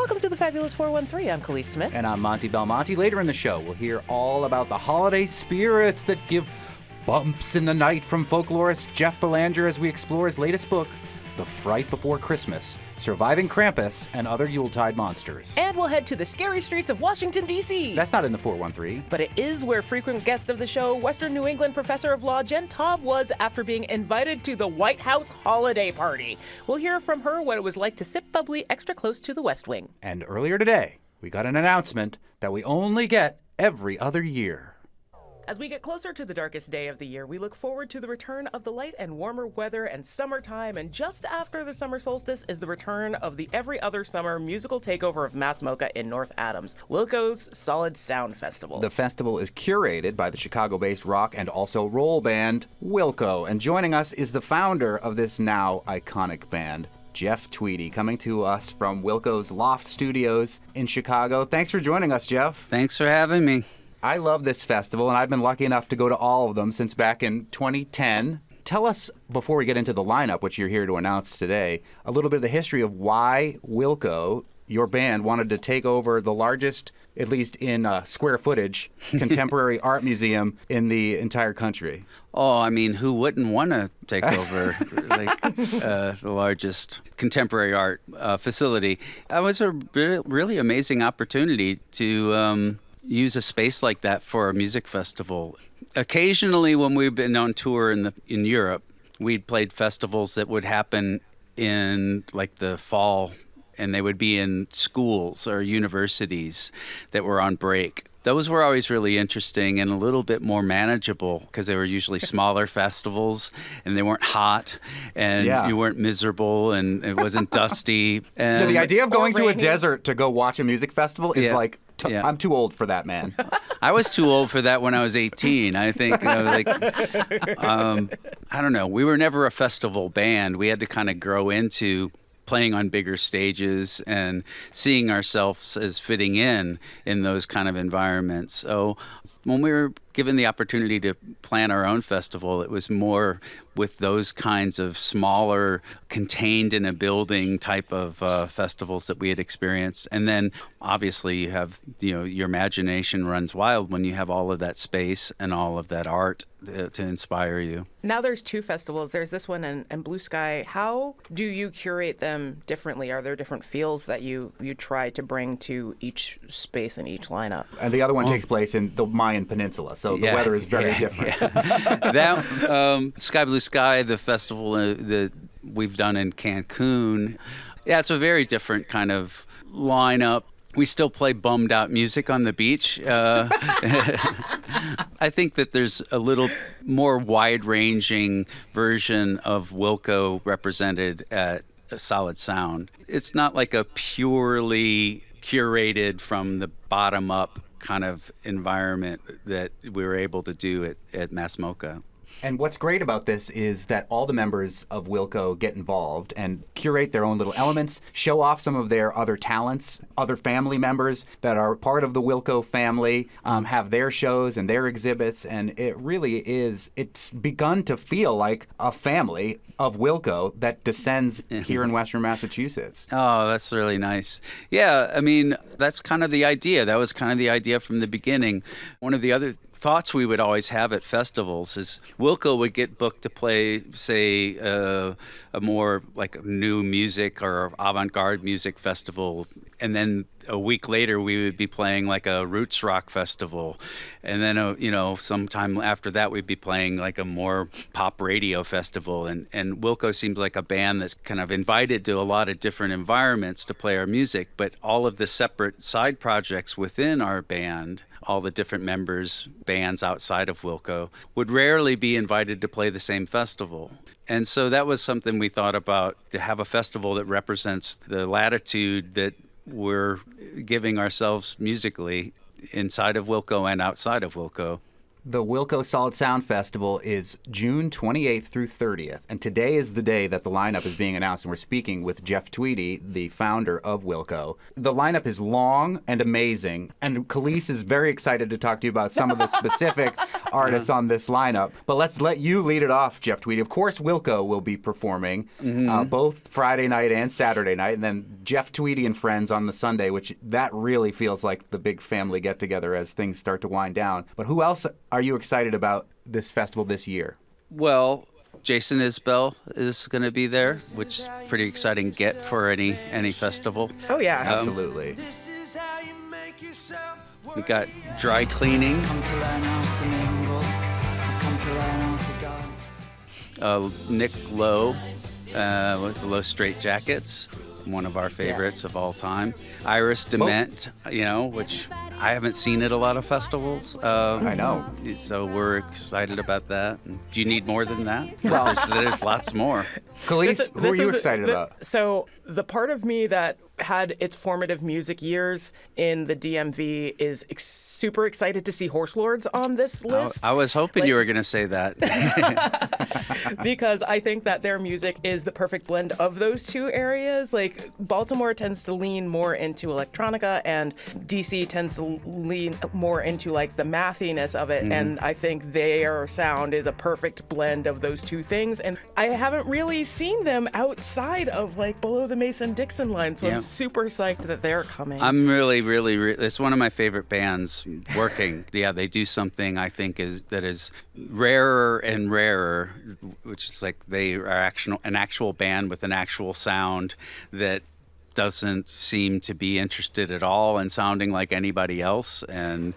Welcome to the Fabulous 413. I'm Khalees Smith. And I'm Monty Belmonte. Later in the show, we'll hear all about the holiday spirits that give bumps in the night from folklorist Jeff Belanger as we explore his latest book, The Fright Before Christmas, Surviving Krampus and Other Yuletide Monsters. And we'll head to the scary streets of Washington, D.C. That's not in the 413. But it is where frequent guest of the show, Western New England professor of law Jen Taub was after being invited to the White House holiday party. We'll hear from her what it was like to sit bubbly extra close to the West Wing. And earlier today, we got an announcement that we only get every other year. As we get closer to the darkest day of the year, we look forward to the return of the light and warmer weather and summertime, and just after the summer solstice is the return of the every other summer musical takeover of Massmoka in North Adams, Wilco's Solid Sound Festival. The festival is curated by the Chicago-based rock and also roll band Wilco, and joining us is the founder of this now iconic band, Jeff Tweedy, coming to us from Wilco's Loft Studios in Chicago. Thanks for joining us, Jeff. Thanks for having me. I love this festival, and I've been lucky enough to go to all of them since back in 2010. Tell us, before we get into the lineup, which you're here to announce today, a little bit of the history of why Wilco, your band, wanted to take over the largest, at least in square footage, contemporary art museum in the entire country. Oh, I mean, who wouldn't want to take over the largest contemporary art facility? It was a really amazing opportunity to use a space like that for a music festival. Occasionally, when we've been on tour in Europe, we'd played festivals that would happen in like the fall, and they would be in schools or universities that were on break. Those were always really interesting and a little bit more manageable because they were usually smaller festivals and they weren't hot and you weren't miserable and it wasn't dusty. And the idea of going to a desert to go watch a music festival is I'm too old for that, man. I was too old for that when I was 18. I think, I don't know. We were never a festival band. We had to kind of grow into playing on bigger stages and seeing ourselves as fitting in those kind of environments. So when we were given the opportunity to plan our own festival, it was more with those kinds of smaller, contained in a building type of festivals that we had experienced. And then obviously you have, your imagination runs wild when you have all of that space and all of that art to inspire you. Now there's two festivals. There's this one and Blue Sky. How do you curate them differently? Are there different feels that you try to bring to each space and each lineup? And the other one takes place in the Mayan Peninsula, so the weather is very different. Yeah. That Sky Blue Sky, the festival that we've done in Cancun, it's a very different kind of lineup. We still play bummed out music on the beach. I think that there's a little more wide-ranging version of Wilco represented at Solid Sound. It's not like a purely curated from the bottom up kind of environment that we were able to do at Massmoka. And what's great about this is that all the members of Wilco get involved and curate their own little elements, show off some of their other talents. Other family members that are part of the Wilco family have their shows and their exhibits, and it really is, it's begun to feel like a family of Wilco that descends here in Western Massachusetts. Oh, that's really nice. Yeah, I mean, that's kind of the idea. That was kind of the idea from the beginning. One of the other thoughts we would always have at festivals is Wilco would get booked to play, say, a more like new music or avant-garde music festival, and then a week later we would be playing like a roots rock festival, and then sometime after that we'd be playing like a more pop radio festival, and Wilco seems like a band that's kind of invited to a lot of different environments to play our music, but all of the separate side projects within our band, all the different members, bands outside of Wilco, would rarely be invited to play the same festival. And so that was something we thought about, to have a festival that represents the latitude that we're giving ourselves musically inside of Wilco and outside of Wilco. The Wilco Solid Sound Festival is June 28th through 30th, and today is the day that the lineup is being announced, and we're speaking with Jeff Tweedy, the founder of Wilco. The lineup is long and amazing, and Khalees is very excited to talk to you about some of the specific artists on this lineup. But let's let you lead it off, Jeff Tweedy. Of course, Wilco will be performing both Friday night and Saturday night, and then Jeff Tweedy and friends on the Sunday, which that really feels like the big family get-together as things start to wind down. But who else are you excited about this festival this year? Well, Jason Isbell is going to be there, which is a pretty exciting get for any festival. Oh, yeah. Absolutely. We got dry cleaning. Come to learn how to mingle. I've come to learn how to dance. Nick Lowe with the Low Straight Jackets, one of our favorites of all time. Iris Dement, which I haven't seen at a lot of festivals. I know. So we're excited about that. Do you need more than that? Well, there's lots more. Khalees, who are you excited about? So the part of me that had its formative music years in the DMV is super excited to see Horse Lords on this list. I was hoping you were going to say that. Because I think that their music is the perfect blend of those two areas. Like, Baltimore tends to lean more into electronica, and DC tends to lean more into like the mathiness of it. And I think their sound is a perfect blend of those two things. And I haven't really seen them outside of like below the Mason-Dixon line, so I'm super psyched that they're coming. I'm really, it's one of my favorite bands working. Yeah, they do something I think that is rarer and rarer, which is like they are an actual band with an actual sound that doesn't seem to be interested at all in sounding like anybody else, and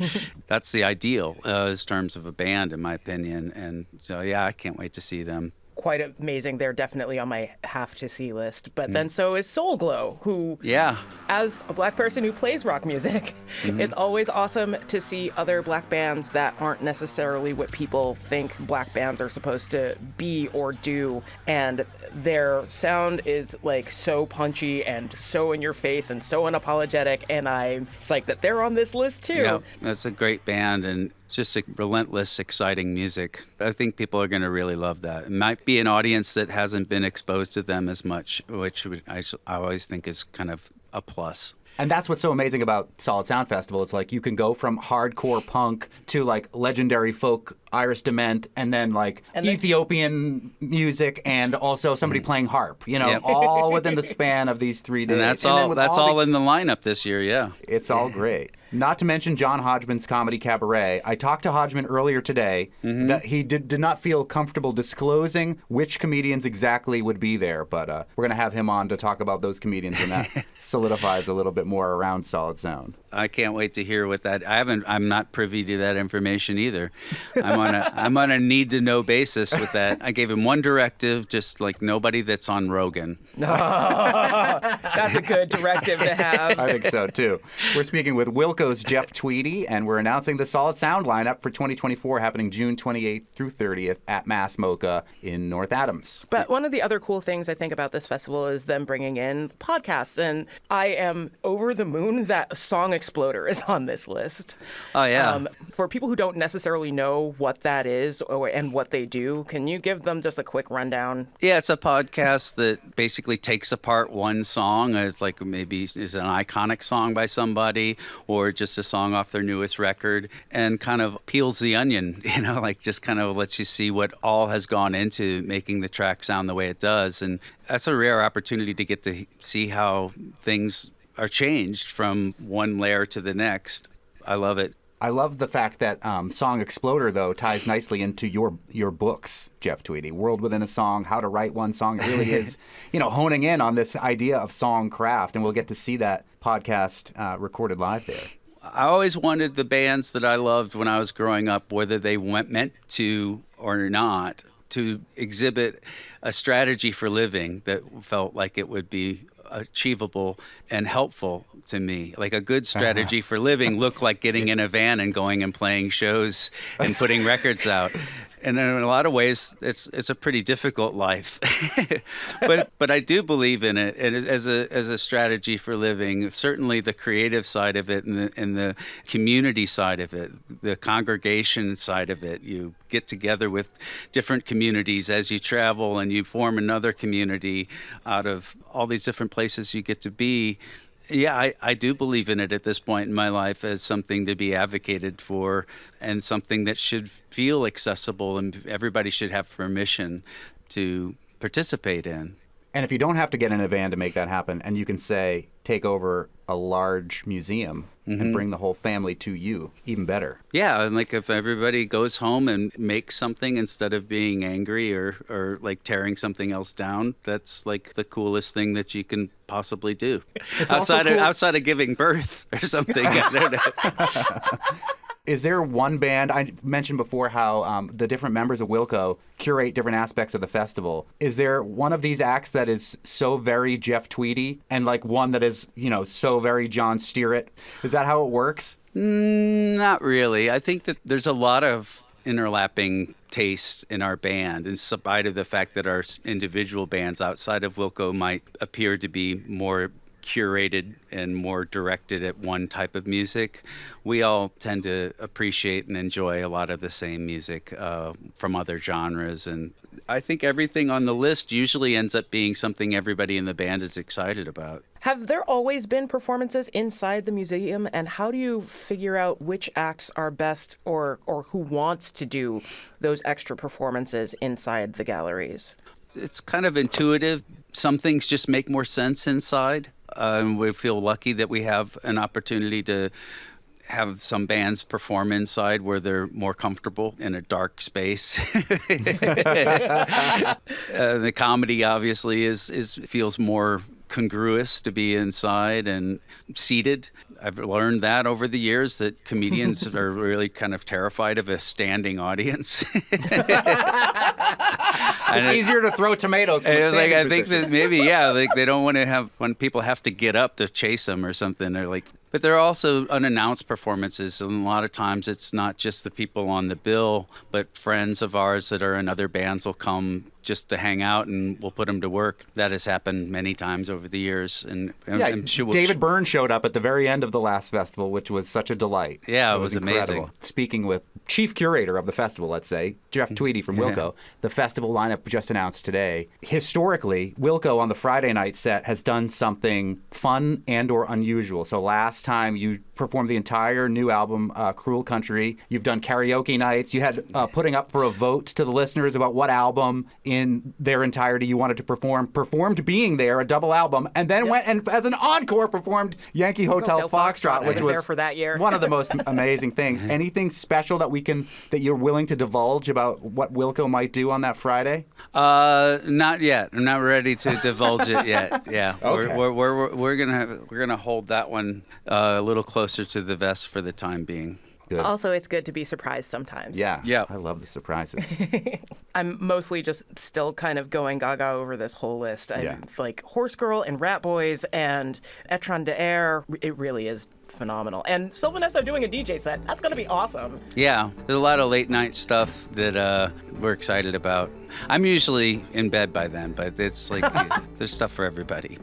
that's the ideal in terms of a band, in my opinion. And so, yeah, I can't wait to see them. Quite amazing. They're definitely on my have-to-see list. But then so is Soul Glow, who, as a black person who plays rock music, it's always awesome to see other black bands that aren't necessarily what people think black bands are supposed to be or do. And their sound is like so punchy and so in your face and so unapologetic. And I'm psyched that they're on this list too. Yeah, that's a great band, and it's just a relentless, exciting music. I think people are going to really love that. It might be an audience that hasn't been exposed to them as much, which I always think is kind of a plus. And that's what's so amazing about Solid Sound Festival. It's like you can go from hardcore punk to like legendary folk, Iris Dement, and then like Ethiopian music, and also somebody playing harp. All within the span of these 3 days. And that's all in the lineup this year. Yeah, it's all great. Not to mention John Hodgman's Comedy Cabaret. I talked to Hodgman earlier today that he did not feel comfortable disclosing which comedians exactly would be there, but we're going to have him on to talk about those comedians, and that solidifies a little bit more around Solid Sound. I can't wait to hear what that. I'm not privy to that information either. I'm on a need to know basis with that. I gave him one directive, just like nobody that's on Rogan. That's a good directive to have. I think so too. We're speaking with Wilco's Jeff Tweedy, and we're announcing the Solid Sound lineup for 2024, happening June 28th through 30th at Mass Mocha in North Adams. But one of the other cool things I think about this festival is them bringing in podcasts, and I am over the moon that Song Exploder is on this list. Oh, yeah. For people who don't necessarily know what that is and what they do, can you give them just a quick rundown? Yeah, it's a podcast that basically takes apart one song as like maybe is an iconic song by somebody or just a song off their newest record, and kind of peels the onion, like just kind of lets you see what all has gone into making the track sound the way it does. And that's a rare opportunity to get to see how things are changed from one layer to the next. I love it. I love the fact that Song Exploder, though, ties nicely into your books, Jeff Tweedy. World Within a Song, How to Write One Song. It really is, honing in on this idea of song craft, and we'll get to see that podcast recorded live there. I always wanted the bands that I loved when I was growing up, whether they meant to or not, to exhibit a strategy for living that felt like it would be achievable and helpful to me. Like a good strategy for living looked like getting in a van and going and playing shows and putting records out. And in a lot of ways, it's a pretty difficult life, but I do believe in it as a strategy for living. Certainly, the creative side of it and the community side of it, the congregation side of it. You get together with different communities as you travel, and you form another community out of all these different places you get to be. Yeah, I do believe in it at this point in my life as something to be advocated for and something that should feel accessible and everybody should have permission to participate in. And if you don't have to get in a van to make that happen, and you can say, take over a large museum and bring the whole family to you, even better. Yeah, and like if everybody goes home and makes something instead of being angry or like tearing something else down, that's like the coolest thing that you can possibly do. It's outside of giving birth or something. I don't know. Is there one band, I mentioned before how the different members of Wilco curate different aspects of the festival. Is there one of these acts that is so very Jeff Tweedy and like one that is, so very John Steerett? Is that how it works? Not really. I think that there's a lot of interlapping tastes in our band, in spite of the fact that our individual bands outside of Wilco might appear to be more curated and more directed at one type of music. We all tend to appreciate and enjoy a lot of the same music from other genres, and I think everything on the list usually ends up being something everybody in the band is excited about. Have there always been performances inside the museum, and how do you figure out which acts are best or who wants to do those extra performances inside the galleries? It's kind of intuitive. Some things just make more sense inside. We feel lucky that we have an opportunity to have some bands perform inside where they're more comfortable in a dark space. The comedy obviously feels more congruous to be inside and seated. I've learned that over the years that comedians are really kind of terrified of a standing audience. It's easier to throw tomatoes from a standing I think position. that maybe, like they don't want to have when people have to get up to chase them or something. They're like, but there are also unannounced performances, and a lot of times it's not just the people on the bill, but friends of ours that are in other bands will come just to hang out, and we'll put them to work. That has happened many times over the years. And I'm sure David Byrne showed up at the very end of the last festival, which was such a delight. Yeah, it was incredible. amazing. Speaking with chief curator of the festival, let's say, Jeff Tweedy from Wilco, the festival lineup just announced today. Historically, Wilco on the Friday night set has done something fun and or unusual. So last time you performed the entire new album, Cruel Country. You've done karaoke nights. You had putting up for a vote to the listeners about what album in their entirety you wanted to perform. Performed Being There, a double album, and then went and as an encore performed Yankee Hotel Foxtrot, which was there for that year. one of the most amazing things. Anything special that you're willing to divulge about what Wilco might do on that Friday? Not yet. I'm not ready to divulge it yet. Yeah, Okay. we're gonna hold that one a little closer to the vest for the time being. Good. Also, it's good to be surprised sometimes. Yeah. Yeah. I love the surprises. I'm mostly just still kind of going gaga over this whole list. Yeah. Like Horse Girl and Rat Boys and Etron de Air, it really is phenomenal. And Sylvanesso doing a DJ set, that's going to be awesome. Yeah, there's a lot of late night stuff that we're excited about. I'm usually in bed by then, but it's like there's stuff for everybody.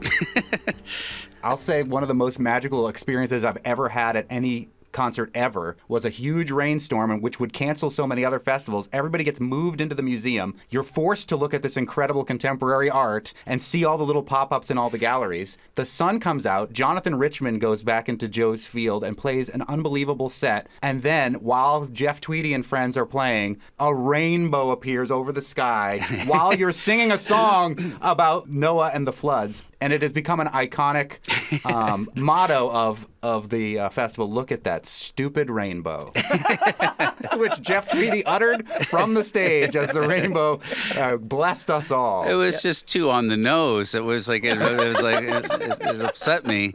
I'll say one of the most magical experiences I've ever had at any concert ever was a huge rainstorm which would cancel so many other festivals. Everybody gets moved into the museum. You're forced to look at this incredible contemporary art and see all the little pop-ups in all the galleries. The sun comes out. Jonathan Richman goes back into Joe's Field and plays an unbelievable set. And then, while Jeff Tweedy and friends are playing, a rainbow appears over the sky while you're singing a song about Noah and the floods. And it has become an iconic motto of the festival. Look at that stupid rainbow, which Jeff Tweedy uttered from the stage as the rainbow blessed us all. It was just too on the nose. It was like it upset me.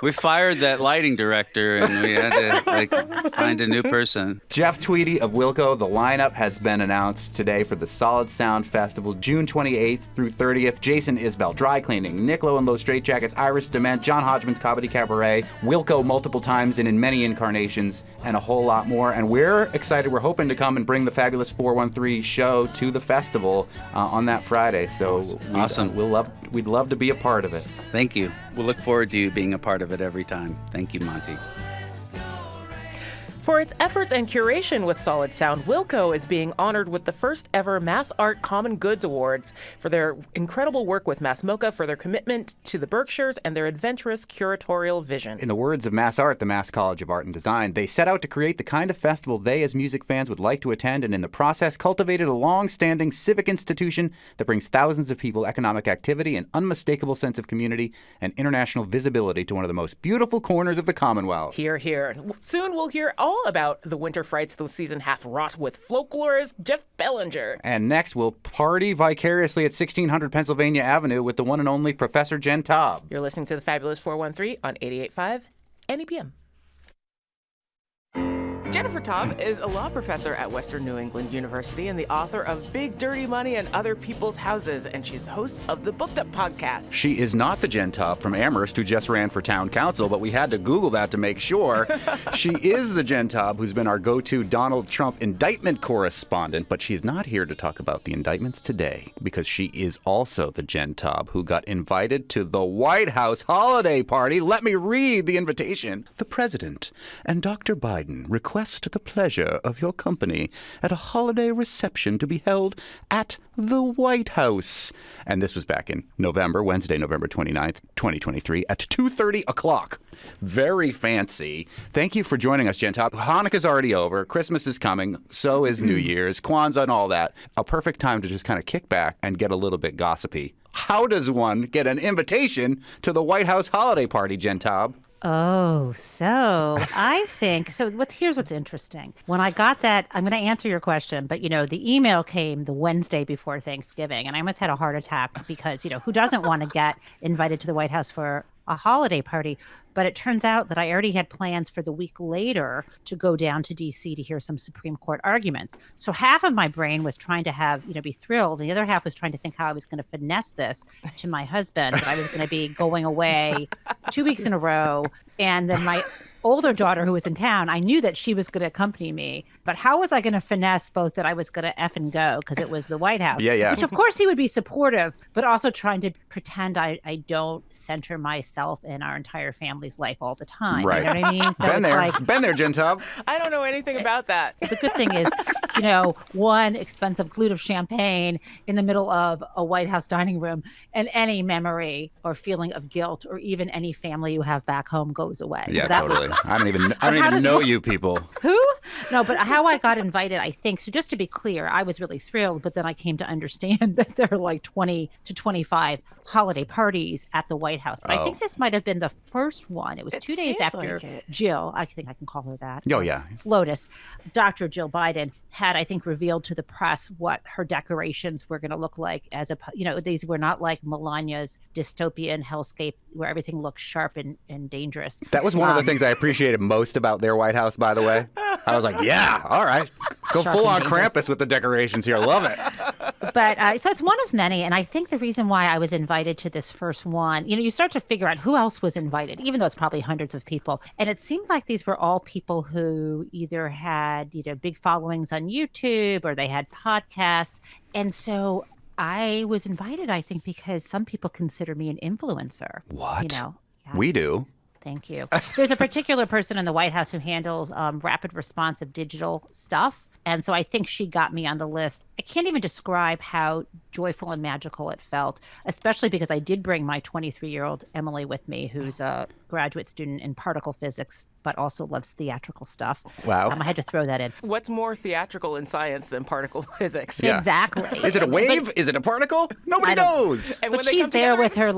We fired that lighting director, and we had to find a new person. Jeff Tweedy of Wilco. The lineup has been announced today for the Solid Sound Festival, June 28th through 30th. Jason Isbell, Dry Cleaning, Niccolo and Low Straitjackets, Iris Dement, John Hodgman's Comedy Cabaret, Wilco multiple times and in many incarnations, and a whole lot more. And we're excited. We're hoping to come and bring the Fabulous 413 show to the festival on that Friday. So Awesome. We'd love to be a part of it. Thank you. We'll look forward to you being a part of it every time. Thank you, Monty. For its efforts and curation with solid sound, Wilco is being honored with the first ever Mass Art Common Goods Awards for their incredible work with Mass MoCA, for their commitment to the Berkshires, and their adventurous curatorial vision. In the words of Mass Art, the Mass College of Art and Design, they set out to create the kind of festival they as music fans would like to attend, and in the process cultivated a long-standing civic institution that brings thousands of people economic activity, an unmistakable sense of community, and international visibility to one of the most beautiful corners of the Commonwealth. Hear, hear. Soon we'll hear all about the winter frights the season hath wrought with folklorist Jeff Belanger. And next, we'll party vicariously at 1600 Pennsylvania Avenue with the one and only Professor Jen Taub. You're listening to the Fabulous 413 on 88.5 NEPM. Jennifer Taub is a law professor at Western New England University and the author of Big Dirty Money and Other People's Houses, and she's host of the Booked Up podcast. She is not the Jen Taub from Amherst who just ran for town council, but we had to Google that to make sure. She is the Jen Taub who's been our go-to Donald Trump indictment correspondent, but she's not here to talk about the indictments today because she is also the Jen Taub who got invited to the White House holiday party. Let me read the invitation. The President and Dr. Biden request the pleasure of your company at a holiday reception to be held at the White House. And this was back in November, Wednesday, November 29th, 2023 at 2:30 o'clock. Very fancy. Thank you for joining us, Jen Taub. Hanukkah's already over. Christmas is coming. So is New Year's, Kwanzaa and all that. A perfect time to just kind of kick back and get a little bit gossipy. How does one get an invitation to the White House holiday party, Jen Taub? Oh, so I think, here's what's interesting. When I got that, I'm going to answer your question, but, the email came the Wednesday before Thanksgiving, and I almost had a heart attack because, who doesn't want to get invited to the White House for a holiday party? But it turns out that I already had plans for the week later to go down to D.C. to hear some Supreme Court arguments. So half of my brain was trying to be thrilled. The other half was trying to think how I was going to finesse this to my husband, that I was going to be going away 2 weeks in a row. And then my older daughter who was in town, I knew that she was going to accompany me. But how was I going to finesse both that I was going to F and go because it was the White House? Yeah. Which, of course, he would be supportive, but also trying to pretend I don't center myself in our entire family's life all the time. Right. You know what I mean? So Been there, Jen Taub. I don't know anything about that. The good thing is, one expensive glute of champagne in the middle of a White House dining room, and any memory or feeling of guilt or even any family you have back home goes away. Yeah, so that totally. I don't even know you people. Who? No, but how I got invited, I think, so just to be clear, I was really thrilled, but then I came to understand that there are like 20 to 25 holiday parties at the White House. But I think this might have been the first one. It was 2 days after Jill, I think I can call her that. Oh, yeah. FLOTUS, Dr. Jill Biden had, I think, revealed to the press what her decorations were going to look like these were not like Melania's dystopian hellscape where everything looks sharp and dangerous. That was one of the things I appreciated most about their White House, by the way. I was like, yeah, all right. Go full on Krampus with the decorations here. Love it. But so it's one of many. And I think the reason why I was invited to this first one, you start to figure out who else was invited, even though it's probably hundreds of people. And it seemed like these were all people who either had, big followings on YouTube or they had podcasts. And so I was invited, I think, because some people consider me an influencer. What? Yes. We do. Thank you. There's a particular person in the White House who handles rapid responsive digital stuff. And so I think she got me on the list. I can't even describe how joyful and magical it felt, especially because I did bring my 23-year-old Emily with me, who's a graduate student in particle physics, but also loves theatrical stuff. Wow. I had to throw that in. What's more theatrical in science than particle physics? Yeah. Exactly. Is it a wave? Is it a particle? Nobody knows. And but she's there with her,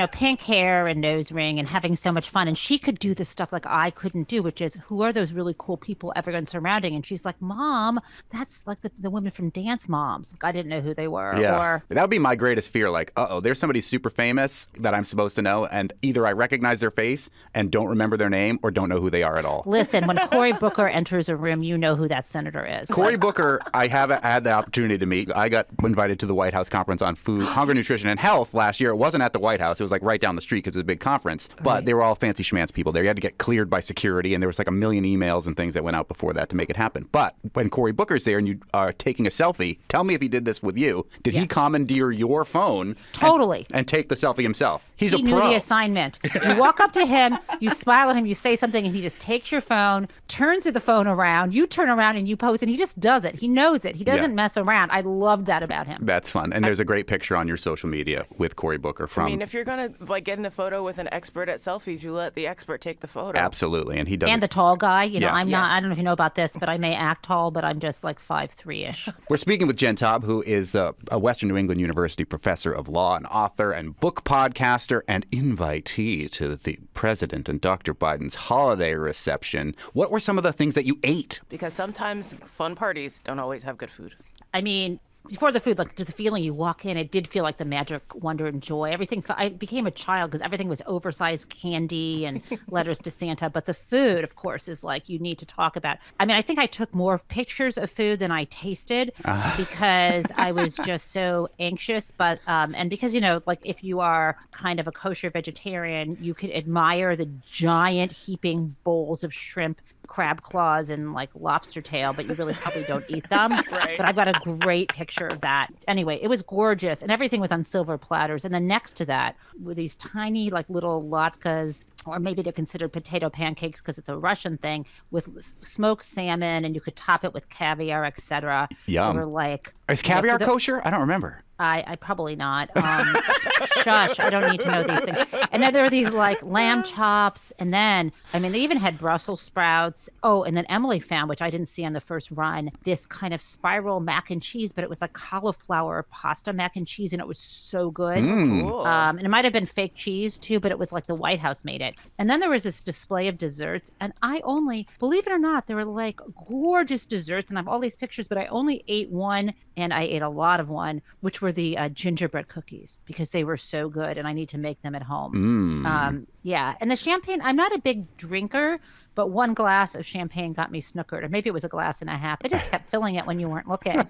pink hair and nose ring and having so much fun. And she could do the stuff like I couldn't do, which is, who are those really cool people everyone's surrounding? And she's like, Mom, that's like the women from Dance Moms. Like, I didn't know who they were. Yeah. Or That would be my greatest fear. Like, there's somebody super famous that I'm supposed to know, and either I recognize their face and don't remember their name or don't know who they are at all. Listen, when Cory Booker enters a room, you know who that senator is. Cory Booker, I haven't had the opportunity to meet. I got invited to the White House Conference on Food, Hunger, Nutrition, and Health last year. It wasn't at the White House. It was like right down the street because it was a big conference. But they were all fancy schmancy people there. You had to get cleared by security, and there was like a million emails and things that went out before that to make it happen. But when Cory Booker's there and you are taking a selfie, tell me if he did this with you. Did he commandeer your phone? Totally. And take the selfie himself? He knew the assignment. You walk up to him, you smile at him, you say something something and he just takes your phone, turns the phone around, you turn around and you post, and he just does it. He knows it. He doesn't mess around. I loved that about him. That's fun. And there's a great picture on your social media with Cory Booker from... I mean, if you're going to like get in a photo with an expert at selfies, you let the expert take the photo. Absolutely. And he does And the tall guy. You know, I'm not, Yes. I don't know if you know about this, but I may act tall, but I'm just like 5'3"-ish. We're speaking with Jen Taub, who is a Western New England University professor of law and author and book podcaster and invitee to the President and Dr. Biden's holiday reception. What were some of the things that you ate? Because sometimes fun parties don't always have good food. I mean, before the food, like the feeling you walk in, it did feel like the magic, wonder, and joy. Everything, I became a child because everything was oversized candy and letters to Santa. But the food, of course, is like you need to talk about. I mean, I think I took more pictures of food than I tasted because I was just so anxious. But, and because, you know, like if you are kind of a kosher vegetarian, you could admire the giant heaping bowls of shrimp, crab claws, and like lobster tail, but you really probably don't eat them. Right. But I've got a great picture of that. Anyway, it was gorgeous, and everything was on silver platters. And then next to that were these tiny, like little latkes, or maybe they're considered potato pancakes because it's a Russian thing, with smoked salmon, and you could top it with caviar, etc. Yum. They were like, Is caviar kosher? I don't remember. I probably not. Shush, I don't need to know these things. And then there were these like lamb chops. And then, I mean, they even had Brussels sprouts. Oh, and then Emily found, which I didn't see on the first run, this kind of spiral mac and cheese, but it was like cauliflower pasta mac and cheese. And it was so good. Cool. And it might have been fake cheese too, but it was like the White House made it. And then there was this display of desserts. And I only, believe it or not, there were like gorgeous desserts. And I have all these pictures, but I only ate one, and I ate a lot of one, which were the gingerbread cookies, because they were so good and I need to make them at home. Yeah. And the champagne, I'm not a big drinker, but one glass of champagne got me snookered. Or maybe it was a glass and a half. They just kept filling it when you weren't looking.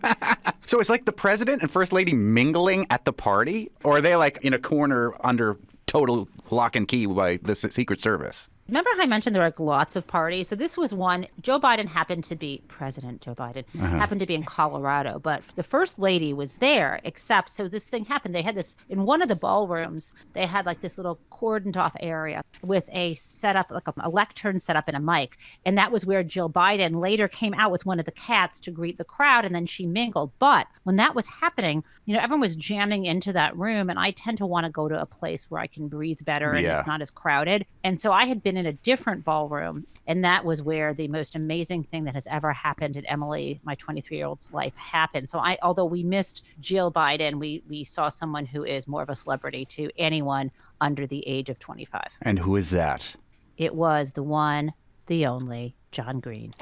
So it's like the president and first lady mingling at the party? Or are they like in a corner under total lock and key by the Secret Service? Remember how I mentioned there were like lots of parties? So this was one. Joe Biden happened to be, President Joe Biden, happened to be in Colorado, but the first lady was there, except, so this thing happened. They had this, in one of the ballrooms, they had like this little cordoned off area with a setup, like a lectern set up and a mic. And that was where Jill Biden later came out with one of the cats to greet the crowd, and then she mingled. But when that was happening, you know, everyone was jamming into that room, and I tend to want to go to a place where I can breathe better and it's not as crowded. And so I had been in a different ballroom, and that was where the most amazing thing that has ever happened in Emily, my 23-year-old's life, happened. So although we missed Jill Biden, we saw someone who is more of a celebrity to anyone under the age of 25. And who is that? It was the one, the only, John Green.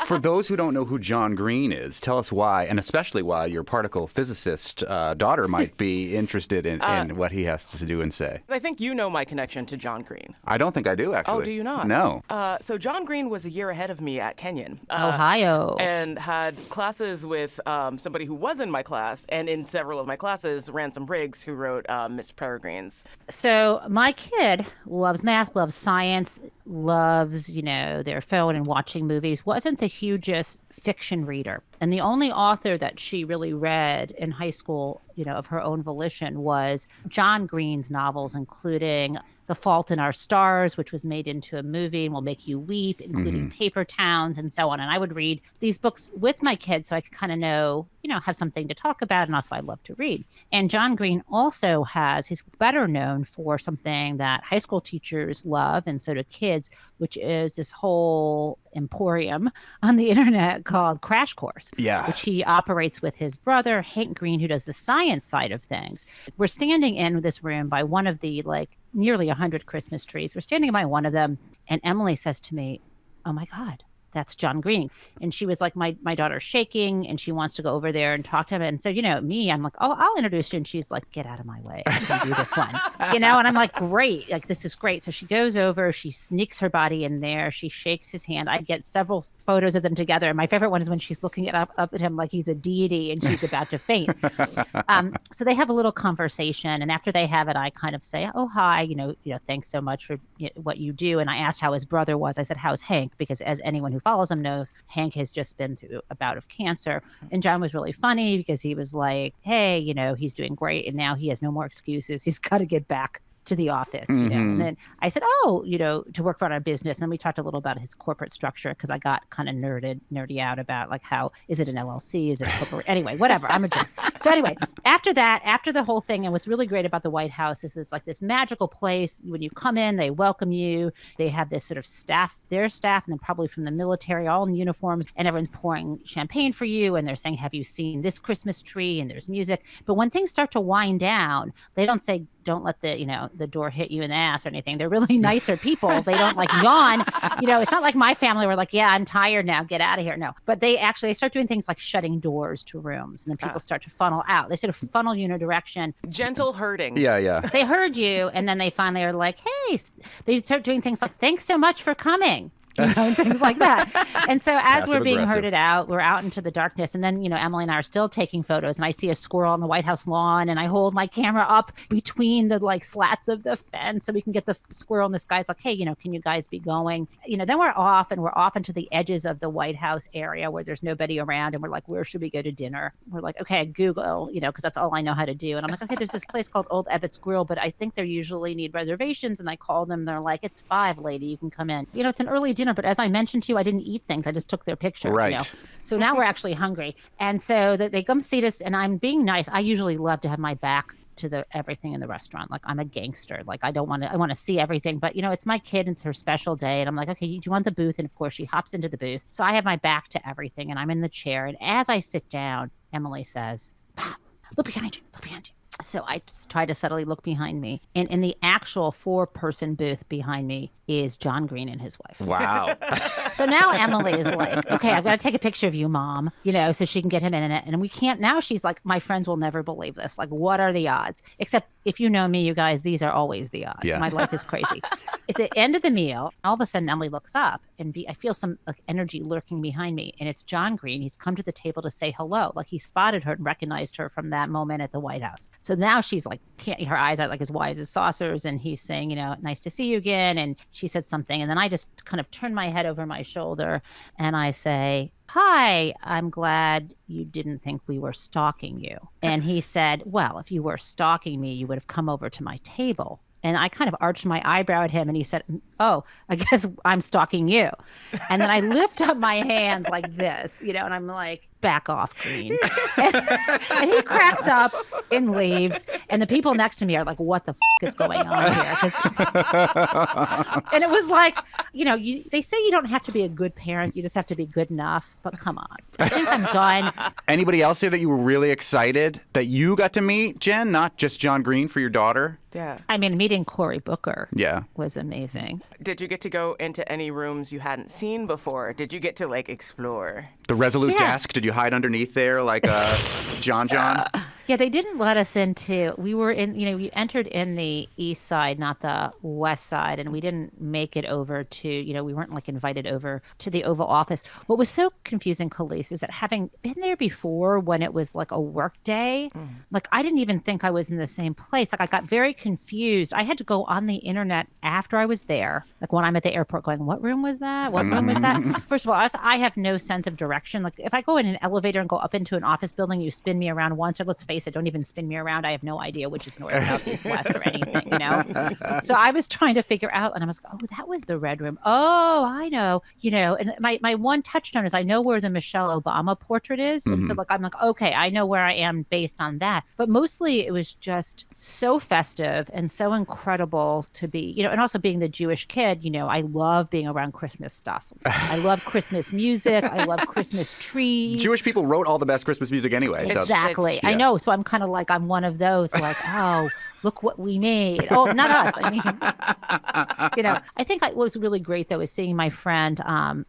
For those who don't know who John Green is, tell us why, and especially why your particle physicist daughter might be interested in what he has to do and say. I think you know my connection to John Green. I don't think I do, actually. Oh, do you not? No. So John Green was a year ahead of me at Kenyon. Ohio. And had classes with somebody who was in my class, and in several of my classes, Ransom Briggs, who wrote Miss Peregrine's. So my kid loves math, loves science, loves, you know, their phone and watching movies, wasn't the hugest fiction reader. And the only author that she really read in high school, you know, of her own volition was John Green's novels, including The Fault in Our Stars, which was made into a movie and will make you weep, including Paper Towns and so on. And I would read these books with my kids so I could kind of know, you know, have something to talk about. And also I love to read. And John Green also he's better known for something that high school teachers love, and so do kids, which is this whole emporium on the internet called Crash Course, which he operates with his brother, Hank Green, who does the science side of things. We're standing in this room by one of the like nearly 100 Christmas trees. We're standing by one of them, and Emily says to me, "Oh my God, that's John Green." And she was like, my daughter's shaking and she wants to go over there and talk to him. And so, you know, me, I'm like, "Oh, I'll introduce you." And she's like, "Get out of my way. I can do this one." You know, and I'm like, "Great. Like, this is great." So she goes over, she sneaks her body in there. She shakes his hand. I get several photos of them together. And my favorite one is when she's looking up at him like he's a deity and she's about to faint. So they have a little conversation. And after they have it, I kind of say, "Oh, hi, you know, thanks so much for what you do." And I asked how his brother was. I said, "How's Hank?" Because as anyone who follows him knows, Hank has just been through a bout of cancer. And John was really funny because he was like, "Hey, you know, he's doing great. And now he has no more excuses. He's got to get back to the office, you know. And then I said, oh, you know, to work for our business. And then we talked a little about his corporate structure because I got kind of nerdy out about like how is it an LLC? Is it a corporate? Anyway, whatever. I'm a jerk. So anyway, after that, after the whole thing, and what's really great about the White House is it's like this magical place. When you come in, they welcome you. They have this sort of staff, their staff, and then probably from the military, all in uniforms, and everyone's pouring champagne for you. And they're saying, have you seen this Christmas tree? And there's music. But when things start to wind down, they don't say, don't let the, you know, the door hit you in the ass or anything. They're really nicer people. They don't like yawn. You know, it's not like my family were like, yeah, I'm tired now. Get out of here. No, but they start doing things like shutting doors to rooms, and then people start to funnel out. They sort of funnel you in a direction. Gentle herding. Yeah. They heard you, and then they finally are like, hey, they start doing things like, thanks so much for coming. You know, and things like that. And so as we're being herded out, we're out into the darkness. And then, you know, Emily and I are still taking photos, and I see a squirrel on the White House lawn, and I hold my camera up between the like slats of the fence so we can get the squirrel. And this guy's like, hey, you know, can you guys be going? You know, then we're off into the edges of the White House area where there's nobody around. And we're like, where should we go to dinner? We're like, okay, Google, you know, because that's all I know how to do. And I'm like, okay, there's this place called Old Ebbitt's Grill, but I think they usually need reservations. And I called them. They're like, it's 5, lady, you can come in. You know, it's an early dinner, but as I mentioned to you, I didn't eat things. I just took their picture. Right. You know? So now we're actually hungry. And so they come seat us, and I'm being nice. I usually love to have my back to everything in the restaurant. Like, I'm a gangster. Like, I want to see everything. But, you know, it's my kid, and it's her special day. And I'm like, okay, do you want the booth? And of course, she hops into the booth. So I have my back to everything, and I'm in the chair. And as I sit down, Emily says, Mom, look behind you. Look behind you. So I try to subtly look behind me. And in the actual 4-person booth behind me is John Green and his wife. Wow. So now Emily is like, okay, I've got to take a picture of you, Mom, you know, so she can get him in it. And we can't, now she's like, my friends will never believe this. Like, what are the odds? Except if you know me, you guys, these are always the odds. Yeah. My life is crazy. At the end of the meal, all of a sudden Emily looks up, and I feel some like energy lurking behind me. And it's John Green. He's come to the table to say hello. Like, he spotted her and recognized her from that moment at the White House. So now she's like, her eyes are like as wise as saucers. And he's saying, you know, nice to see you again. And she said something. And then I just kind of turn my head over my shoulder and I say, hi, I'm glad you didn't think we were stalking you. And he said, well, if you were stalking me, you would have come over to my table. And I kind of arched my eyebrow at him, and he said, oh, I guess I'm stalking you. And then I lift up my hands like this, you know, and I'm like, back off, Green. And he cracks up and leaves. And the people next to me are like, what the is going on here? And it was like, you know, they say you don't have to be a good parent. You just have to be good enough. But come on. I think I'm done. Anybody else here that you were really excited that you got to meet, Jen? Not just John Green for your daughter? Yeah. I mean, meeting Cory Booker Yeah. was amazing. Did you get to go into any rooms you hadn't seen before? Did you get to like explore? The Resolute Yeah. desk, did you hide underneath there like John? Yeah, they didn't let us into, we were in, you know, we entered in the east side, not the west side, and we didn't make it over to, you know, we weren't like invited over to the Oval Office. What was so confusing, Khalees, is that having been there before when it was like a work day, like I didn't even think I was in the same place. Like I got very confused. I had to go on the internet after I was there, like when I'm at the airport going, what room was that? What room was that? First of all, I have no sense of direction. Like if I go in an elevator and go up into an office building, you spin me around once, or let's face it, don't even spin me around. I have no idea which is north, south, east, west, or anything, you know? So I was trying to figure out, and I was like, oh, that was the red room. Oh, I know, you know, and my one touchstone is I know where the Michelle Obama portrait is. And so like, I'm like, okay, I know where I am based on that. But mostly it was just so festive and so incredible to be, you know, and also being the Jewish kid, you know, I love being around Christmas stuff. I love Christmas music. I love Christmas trees. Jewish people wrote all the best Christmas music anyway. So. Exactly. I know. So I'm kind of like, I'm one of those like, oh, look what we made. Oh, not us. I mean, you know, I think what was really great, though, is seeing my friend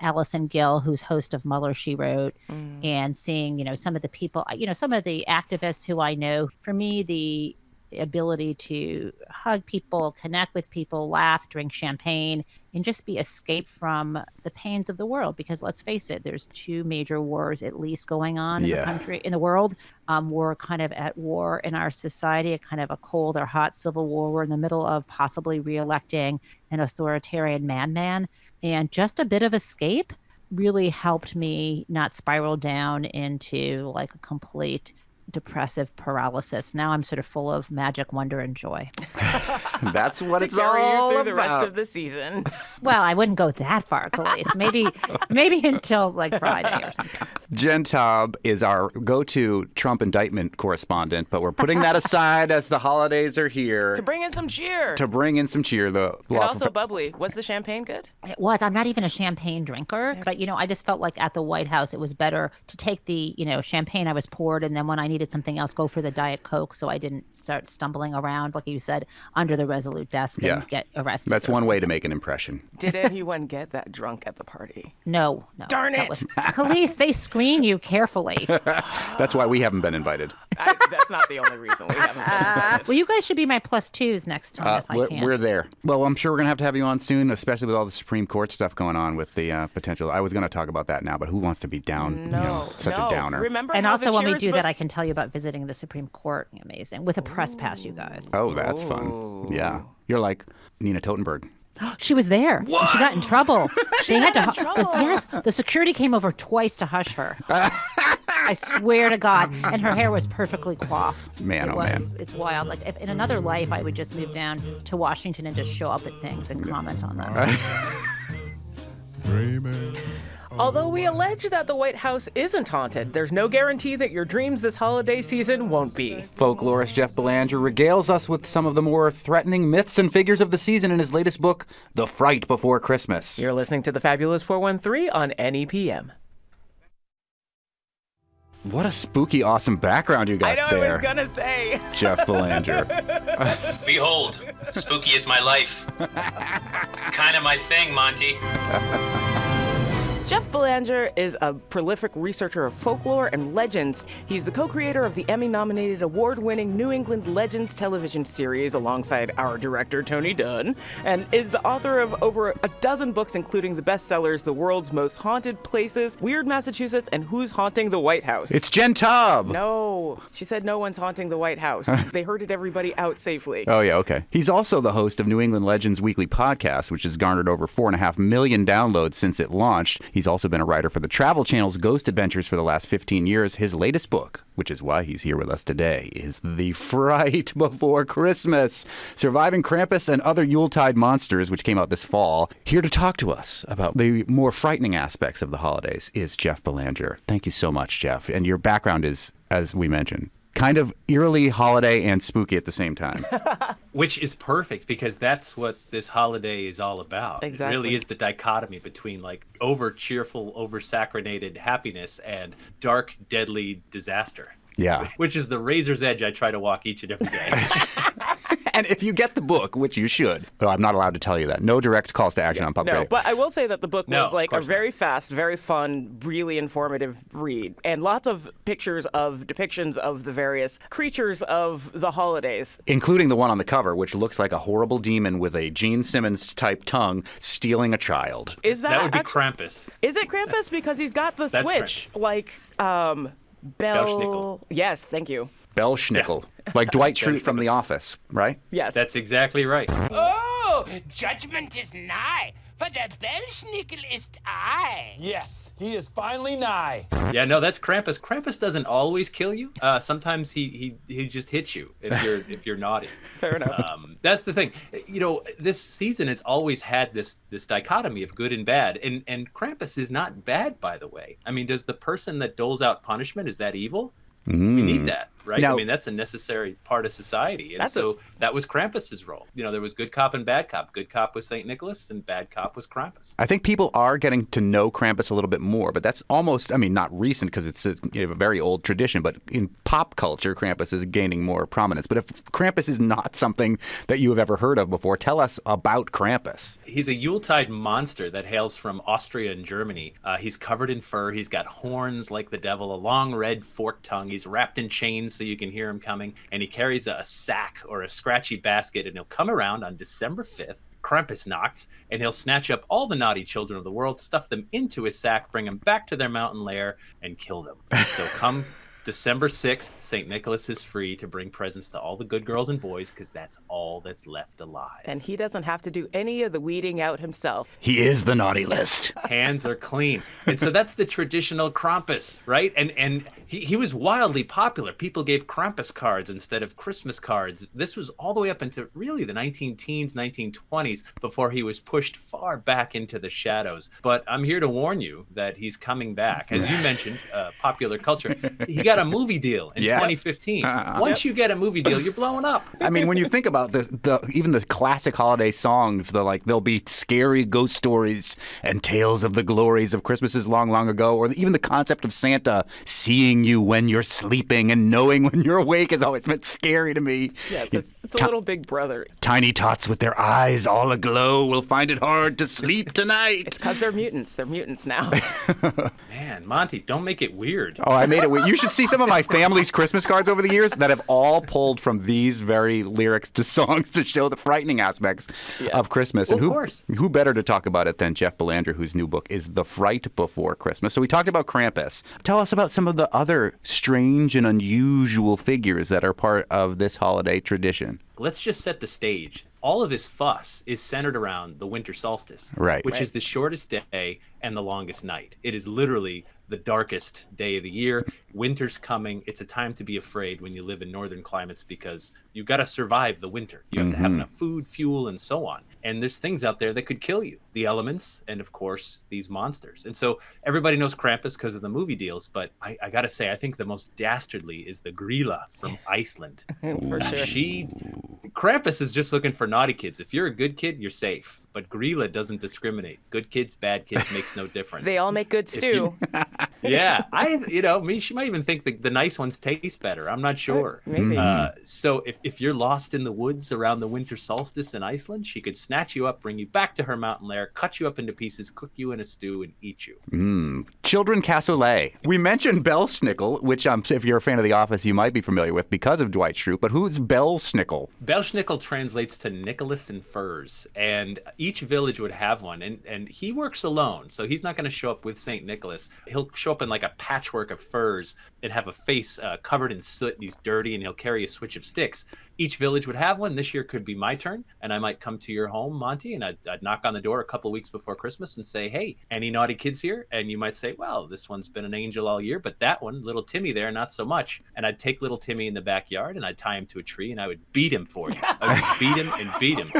Allison Gill, who's host of Mueller, She Wrote, and seeing, you know, some of the people, you know, some of the activists who I know. For me, the ability to hug people, connect with people, laugh, drink champagne, and just be escape from the pains of the world. Because let's face it, there's 2 major wars at least going on in the country, in the world. We're kind of at war in our society, a kind of a cold or hot civil war. We're in the middle of possibly reelecting an authoritarian madman, and just a bit of escape really helped me not spiral down into like a complete depressive paralysis. Now I'm sort of full of magic, wonder, and joy. That's what it's Carry all you through about. the rest of the season. Well, I wouldn't go that far, Khalees. Maybe until like Friday or something. Jen Taub is our go-to Trump indictment correspondent, but we're putting that aside as the holidays are here. To bring in some cheer. To bring in some cheer. The And also bubbly. Was the champagne good? It was. I'm not even a champagne drinker, but I just felt like at the White House it was better to take the champagne I was poured, and then when I needed something else, go for the Diet Coke, so I didn't start stumbling around like you said under the Resolute desk and get arrested. That's one way to make an impression. Did anyone get that drunk at the party? No. Darn it. Police, they screen you carefully. That's why we haven't been invited. That's not the only reason we haven't been invited. Well, you guys should be my +2s next time if I can. We're there. Well, I'm sure we're going to have you on soon, especially with all the Supreme Court stuff going on with the potential. I was going to talk about that now, but who wants to be down? Such a downer. Remember And how also the when we cheers do was- that, I can tell you about visiting the Supreme Court. Amazing. With a press pass, you guys. Oh, that's fun. Yeah. You're like Nina Totenberg. She was there. And she got in trouble. They had to. trouble. Yes, the security came over twice to hush her. I swear to God. And her hair was perfectly coiffed. Man, It oh, was. man. It's wild. Like if in another life, I would just move down to Washington and just show up at things and comment on them. Although we allege that the White House isn't haunted, there's no guarantee that your dreams this holiday season won't be. Folklorist Jeff Belanger regales us with some of the more threatening myths and figures of the season in his latest book, The Fright Before Christmas. You're listening to the Fabulous 413 on NEPM. What a spooky, awesome background you got I know there, I was gonna say. Jeff Belanger. Behold, spooky is my life. It's kind of my thing, Monty. Jeff Belanger is a prolific researcher of folklore and legends. He's the co-creator of the Emmy-nominated award-winning New England Legends television series alongside our director, Tony Dunn, and is the author of over a dozen books, including the bestsellers The World's Most Haunted Places, Weird Massachusetts, and Who's Haunting the White House. It's Jen Taub. No, she said no one's haunting the White House. They herded everybody out safely. Oh, yeah, okay. He's also the host of New England Legends Weekly Podcast, which has garnered over 4.5 million downloads since it launched. He's also been a writer for the Travel Channel's Ghost Adventures for the last 15 years. His latest book, which is why he's here with us today, is The Fright Before Christmas, Surviving Krampus and Other Yuletide Monsters, which came out this fall. Here to talk to us about the more frightening aspects of the holidays is Jeff Belanger. Thank you so much, Jeff. And your background is, as we mentioned, kind of eerily holiday and spooky at the same time. Which is perfect because that's what this holiday is all about. Exactly. It really is the dichotomy between like over cheerful, over saccharinated happiness and dark, deadly disaster. Yeah. Which is the razor's edge I try to walk each and every day. And if you get the book, which you should, though I'm not allowed to tell you that. No direct calls to action on public No, radio. but I will say that the book No, was like of a course very fast, very fun, really informative read. And lots of pictures of depictions of the various creatures of the holidays. Including the one on the cover, which looks like a horrible demon with a Gene Simmons-type tongue stealing a child. Is that That would be actu- Krampus. Is it Krampus? Because he's got the That's switch. Krampus. Like, Belschnickel. Yes, thank you. Belschnickel. Like Dwight Schrute from The Office, right? Yes. That's exactly right. Oh, judgment is nigh, for the Belschnickel ist I. Yes, he is finally nigh. Yeah, no, that's Krampus. Krampus doesn't always kill you. Sometimes he just hits you if you're naughty. Fair enough. That's the thing. You know, this season has always had this dichotomy of good and bad, and Krampus is not bad, by the way. I mean, does the person that doles out punishment, is that evil? We need that, right? Now- I mean, that's a necessary part of society. And That's so that was Krampus's role. You know, there was good cop and bad cop. Good cop was St. Nicholas and bad cop was Krampus. I think people are getting to know Krampus a little bit more, but that's almost, I mean, not recent because it's a very old tradition, but in pop culture, Krampus is gaining more prominence. But if Krampus is not something that you have ever heard of before, tell us about Krampus. He's a Yuletide monster that hails from Austria and Germany. He's covered in fur. He's got horns like the devil, a long red forked tongue. He's wrapped in chains so you can hear him coming. And he carries a sack or a scratchy basket, and he'll come around on December 5th, Krampusnacht, and he'll snatch up all the naughty children of the world, stuff them into his sack, bring them back to their mountain lair, and kill them. So come December 6th, St. Nicholas is free to bring presents to all the good girls and boys because that's all that's left alive. And he doesn't have to do any of the weeding out himself. He is the naughty list. Hands are clean. And so that's the traditional Krampus, right? And He was wildly popular. People gave Krampus cards instead of Christmas cards. This was all the way up into really the 19-teens, 1920s before he was pushed far back into the shadows. But I'm here to warn you that he's coming back. As you mentioned, popular culture. He got a movie deal in 2015. Once you get a movie deal, you're blowing up. I mean, when you think about even the classic holiday songs, there'll be scary ghost stories and tales of the glories of Christmases long, long ago, or even the concept of Santa seeing you when you're sleeping and knowing when you're awake has always been scary to me. Yes, it's a little big brother. Tiny tots with their eyes all aglow will find it hard to sleep tonight. It's because they're mutants. They're mutants now. Man, Monty, don't make it weird. Oh, I made it weird. You should see some of my family's Christmas cards over the years that have all pulled from these very lyrics to songs to show the frightening aspects of Christmas. Well, and of course. Who better to talk about it than Jeff Belanger, whose new book is The Fright Before Christmas. So we talked about Krampus. Tell us about some of the other strange and unusual figures that are part of this holiday tradition. Let's just set the stage. All of this fuss is centered around the winter solstice, which is the shortest day and the longest night. It is literally the darkest day of the year. Winter's coming. It's a time to be afraid when you live in northern climates because you've got to survive the winter. You have to have enough food, fuel, and so on. And there's things out there that could kill you. The elements and, of course, these monsters. And so everybody knows Krampus because of the movie deals, but I got to say, I think the most dastardly is the Grýla from Iceland. For sure. Krampus is just looking for naughty kids. If you're a good kid, you're safe. But Grýla doesn't discriminate. Good kids, bad kids makes no difference. They all make good stew. She might even think the nice ones taste better. I'm not sure. Maybe. So if you're lost in the woods around the winter solstice in Iceland, she could snatch you up, bring you back to her mountain lair, cut you up into pieces, cook you in a stew, and eat you. Children cassoulet. We mentioned Belsnickel, which if you're a fan of The Office, you might be familiar with because of Dwight Schrute. But who's Belsnickel? Belsnickel translates to Nicholas in furs, and each village would have one. And he works alone, so he's not going to show up with St. Nicholas. He'll show up in like a patchwork of furs and have a face covered in soot, and he's dirty, and he'll carry a switch of sticks. Each village would have one. This year could be my turn, and I might come to your home, Monty, and I'd knock on the door a couple of weeks before Christmas and say, hey, any naughty kids here? And you might say, well, this one's been an angel all year, but that one, little Timmy there, not so much. And I'd take little Timmy in the backyard, and I'd tie him to a tree, and I would beat him for you. I would beat him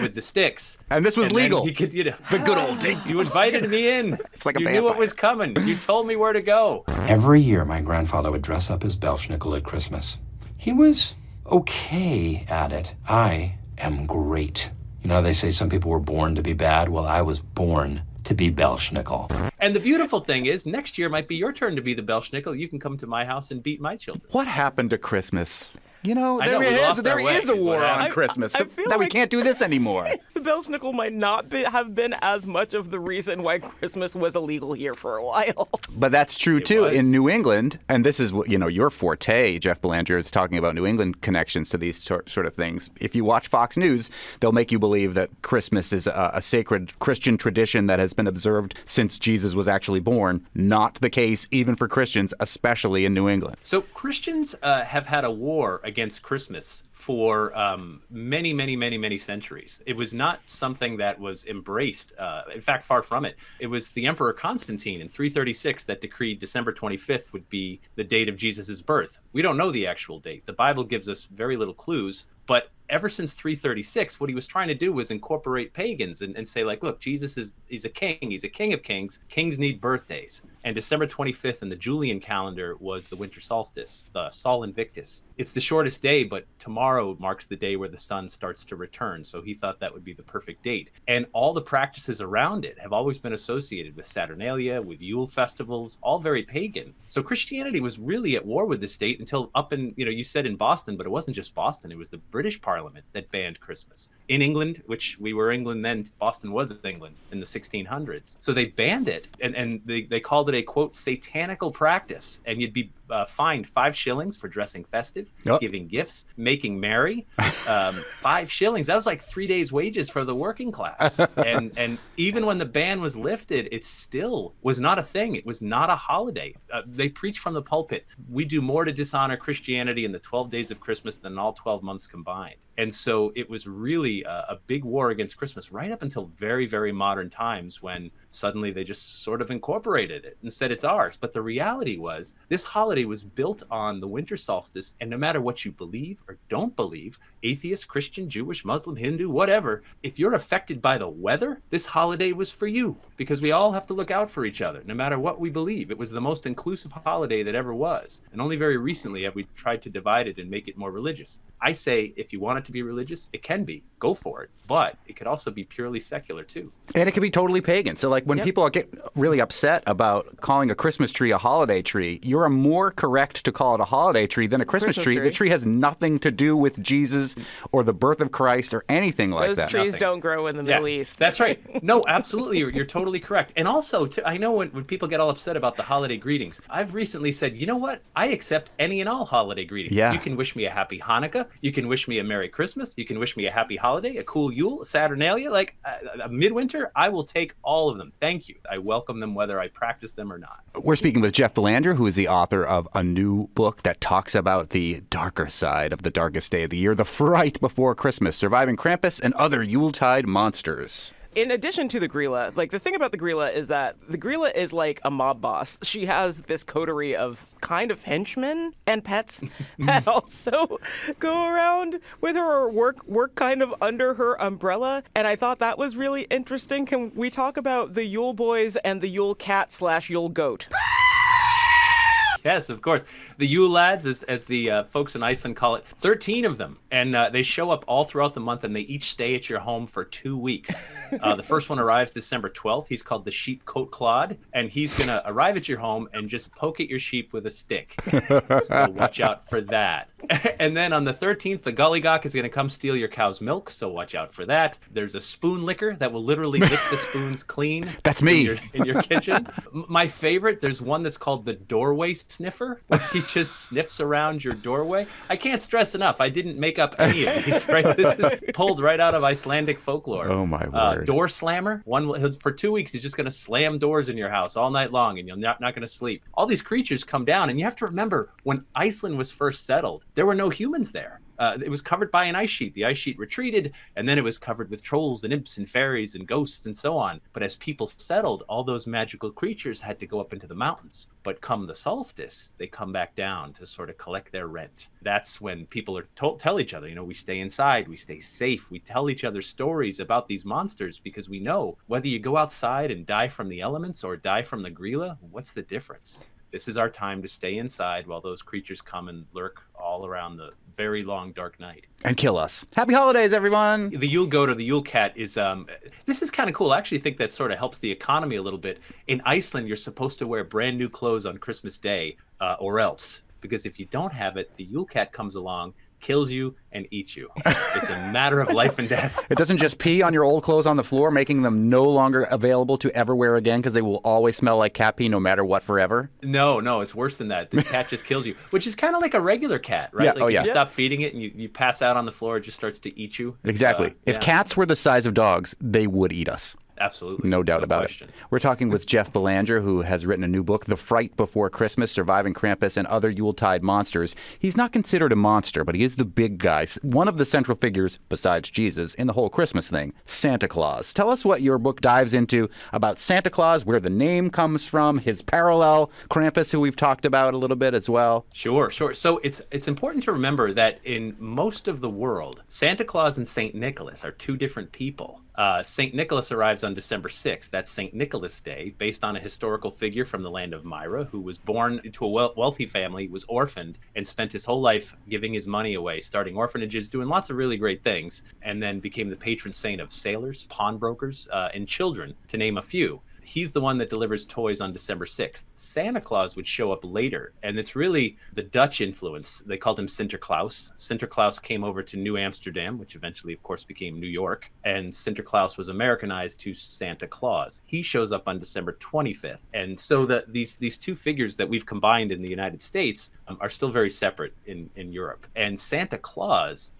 with the sticks. And this was and legal. He could, the good old days. You invited me in. It's like a You vampire. knew what was coming. You told me where to go. Every year, my grandfather would dress up as Belsnickel at Christmas. He was okay at it. I am great. You know, they say some people were born to be bad. Well, I was born to be Belsnickel. And the beautiful thing is, next year might be your turn to be the Belsnickel. You can come to my house and beat my children. What happened to Christmas? You know, I know, there we is lost our way, a is war what on happened. Christmas. I feel That we like- can't do this anymore. The Belsnickel might not have been as much of the reason why Christmas was illegal here for a while. But that's true, too. was. In New England, and this is what your forte, Jeff Belanger, is talking about New England connections to these sort of things. If you watch Fox News, they'll make you believe that Christmas is a sacred Christian tradition that has been observed since Jesus was actually born. Not the case even for Christians, especially in New England. So Christians have had a war against Christmas for many, many, many, many centuries. It was not something that was embraced. In fact, far from it. It was the Emperor Constantine in 336 that decreed December 25th would be the date of Jesus's birth. We don't know the actual date. The Bible gives us very little clues, but ever since 336, what he was trying to do was incorporate pagans and say, like, look, Jesus he's a king. He's a king of kings. Kings need birthdays. And December 25th in the Julian calendar was the winter solstice, the Sol Invictus. It's the shortest day, but tomorrow marks the day where the sun starts to return. So he thought that would be the perfect date. And all the practices around it have always been associated with Saturnalia, with Yule festivals, all very pagan. So Christianity was really at war with the state until up in, you said in Boston, but it wasn't just Boston. It was the British Parliament that banned Christmas. In England, which we were England then, Boston was England in the 1600s. So they banned it, and they called it a, quote, satanical practice. And you'd be fined 5 shillings for dressing festive, giving gifts, making merry. 5 shillings, that was like 3 days' wages for the working class. And even when the ban was lifted, it still was not a thing. It was not a holiday. They preached from the pulpit, we do more to dishonor Christianity in the 12 days of Christmas than all 12 months combined. And so it was really a big war against Christmas right up until very, very modern times, when suddenly they just sort of incorporated it and said it's ours. But the reality was this holiday was built on the winter solstice. And no matter what you believe or don't believe, atheist, Christian, Jewish, Muslim, Hindu, whatever, if you're affected by the weather, this holiday was for you, because we all have to look out for each other, no matter what we believe. It was the most inclusive holiday that ever was. And only very recently have we tried to divide it and make it more religious. I say, if you want it to be religious, it can be. Go for it. But it could also be purely secular, too. And it can be totally pagan. So, like, when people get really upset about calling a Christmas tree a holiday tree, you're more correct to call it a holiday tree than a Christmas tree. The tree has nothing to do with Jesus or the birth of Christ or anything like that. Those trees don't grow in the Middle East. That's right. No, absolutely. You're totally correct. And also, I know when people get all upset about the holiday greetings, I've recently said, you know what? I accept any and all holiday greetings. Yeah. You can wish me a happy Hanukkah. You can wish me a Merry Christmas. You can wish me a happy holiday, a cool Yule, a Saturnalia, like a midwinter. I will take all of them. Thank you. I welcome them whether I practice them or not. We're speaking with Jeff Belanger, who is the author of a new book that talks about the darker side of the darkest day of the year, the Fright Before Christmas, Surviving Krampus and Other Yuletide Monsters. In addition to the Grilla, like, the thing about the Grilla is that the Grilla is like a mob boss. She has this coterie of kind of henchmen and pets that also go around with her or work kind of under her umbrella. And I thought that was really interesting. Can we talk about the Yule Boys and the Yule Cat / Yule Goat? Yes, of course. The Yule Lads, as the folks in Iceland call it, 13 of them. And they show up all throughout the month, and they each stay at your home for 2 weeks. The first one arrives December 12th. He's called the Sheep Coat Clod, and he's going to arrive at your home and just poke at your sheep with a stick. So watch out for that. And then on the 13th, the Gollygawk is going to come steal your cow's milk, so watch out for that. There's a spoon licker that will literally lick the spoons clean. That's me. In your kitchen. My favorite, there's one that's called the Doorway Sniffer, where he just sniffs around your doorway. I can't stress enough, I didn't make up any of these, right? This is pulled right out of Icelandic folklore. Oh, my word. Door Slammer, for 2 weeks, he's just going to slam doors in your house all night long, and you're not going to sleep. All these creatures come down, and you have to remember, when Iceland was first settled, there were no humans there. It was covered by an ice sheet. The ice sheet retreated, and then it was covered with trolls and imps and fairies and ghosts and so on. But as people settled, all those magical creatures had to go up into the mountains. But come the solstice, they come back down to sort of collect their rent. That's when people are tell each other, we stay inside, we stay safe. We tell each other stories about these monsters because we know whether you go outside and die from the elements or die from the Grilla, what's the difference? This is our time to stay inside while those creatures come and lurk all around the very long, dark night. And kill us. Happy holidays, everyone. The Yule Goat or the Yule Cat is, this is kind of cool. I actually think that sort of helps the economy a little bit. In Iceland, you're supposed to wear brand new clothes on Christmas Day or else. Because if you don't have it, the Yule Cat comes along, kills you, and eats you. It's a matter of life and death. It doesn't just pee on your old clothes on the floor, making them no longer available to ever wear again because they will always smell like cat pee no matter what forever? No, it's worse than that. The cat just kills you, which is kind of like a regular cat, right? Yeah. You stop feeding it and you pass out on the floor, it just starts to eat you. Exactly. If cats were the size of dogs, they would eat us. Absolutely. No doubt about it. We're talking with Jeff Belanger, who has written a new book, The Fright Before Christmas, Surviving Krampus and Other Yuletide Monsters. He's not considered a monster, but he is the big guy, one of the central figures, besides Jesus, in the whole Christmas thing, Santa Claus. Tell us what your book dives into about Santa Claus, where the name comes from, his parallel, Krampus, who we've talked about a little bit as well. Sure. So it's important to remember that in most of the world, Santa Claus and St. Nicholas are two different people. St. Nicholas arrives on December 6th. That's St. Nicholas Day, based on a historical figure from the land of Myra, who was born into a wealthy family, was orphaned, and spent his whole life giving his money away, starting orphanages, doing lots of really great things, and then became the patron saint of sailors, pawnbrokers, and children, to name a few. He's the one that delivers toys on December 6th. Santa Claus would show up later, and it's really the Dutch influence. They called him Sinterklaas. Sinterklaas came over to New Amsterdam, which eventually, of course, became New York, and Sinterklaas was Americanized to Santa Claus. He shows up on December 25th, and so these two figures that we've combined in the United States are still very separate in Europe. And Santa Claus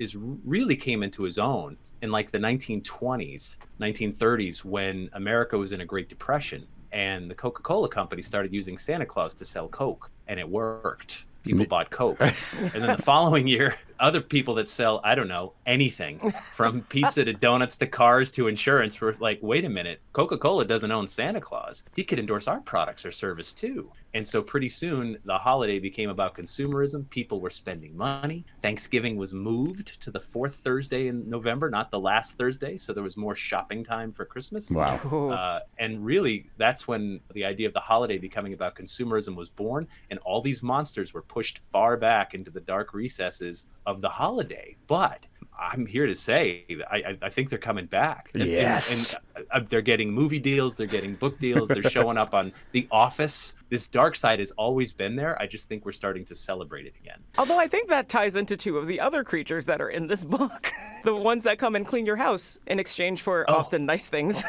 really came into his own in like the 1920s, 1930s, when America was in a Great Depression, and the Coca-Cola company started using Santa Claus to sell Coke, and it worked. People bought Coke. And then the following year, other people that sell, I don't know, anything from pizza to donuts to cars to insurance were like, wait a minute, Coca-Cola doesn't own Santa Claus. He could endorse our products or service too. And so pretty soon the holiday became about consumerism. People were spending money. Thanksgiving was moved to the fourth Thursday in November, not the last Thursday. So there was more shopping time for Christmas. Wow. And really, that's when the idea of the holiday becoming about consumerism was born. And all these monsters were pushed far back into the dark recesses of the holiday. But I'm here to say I think they're coming back. Yes. And they're getting movie deals. They're getting book deals. They're showing up on The Office. This dark side has always been there. I just think we're starting to celebrate it again. Although I think that ties into two of the other creatures that are in this book. The ones that come and clean your house in exchange for often nice things.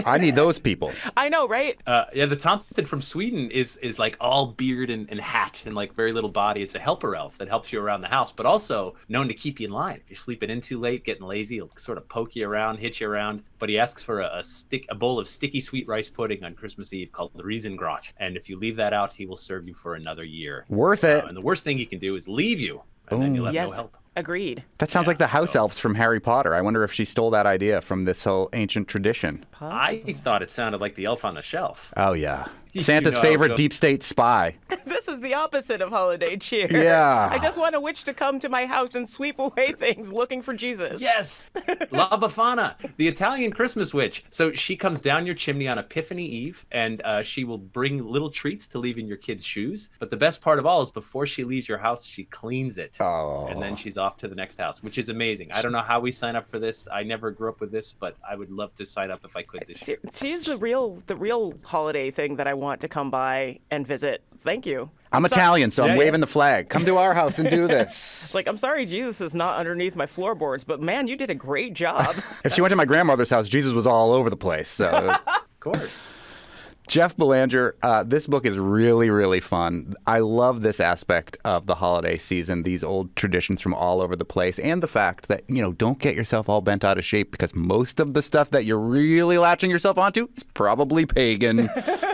I need those people. I know, right? Yeah, the tomten from Sweden is like all beard and hat and like very little body. It's a helper elf that helps you around the house, but also known to keep you in line. If you're sleeping in too late, getting lazy, he'll sort of poke you around, hit you around. But he asks for a bowl of sticky sweet rice pudding on Christmas Eve called the Riesengrot. And if you leave that out, he will serve you for another year. Worth it. And the worst thing he can do is leave you, and then you'll have no help. Agreed. That sounds like the house elves from Harry Potter. I wonder if she stole that idea from this whole ancient tradition. I thought it sounded like the elf on the shelf. Oh, yeah. You Santa's know, favorite so- deep state spy. This is the opposite of holiday cheer. Yeah. I just want a witch to come to my house and sweep away things looking for Jesus. Yes, La Befana, the Italian Christmas witch. So she comes down your chimney on Epiphany Eve, and she will bring little treats to leave in your kids' shoes. But the best part of all is before she leaves your house, she cleans it. Oh. And then she's off to the next house, which is amazing. I don't know how we sign up for this. I never grew up with this, but I would love to sign up if I could this year. She's the real holiday thing that I want to come by and visit. Thank you. I'm Italian, so I'm waving the flag. Come to our house and do this. Like, I'm sorry Jesus is not underneath my floorboards, but man, you did a great job. If she went to my grandmother's house, Jesus was all over the place. So, Of course. Jeff Belanger, this book is really, really fun. I love this aspect of the holiday season, these old traditions from all over the place, and the fact that, don't get yourself all bent out of shape because most of the stuff that you're really latching yourself onto is probably pagan.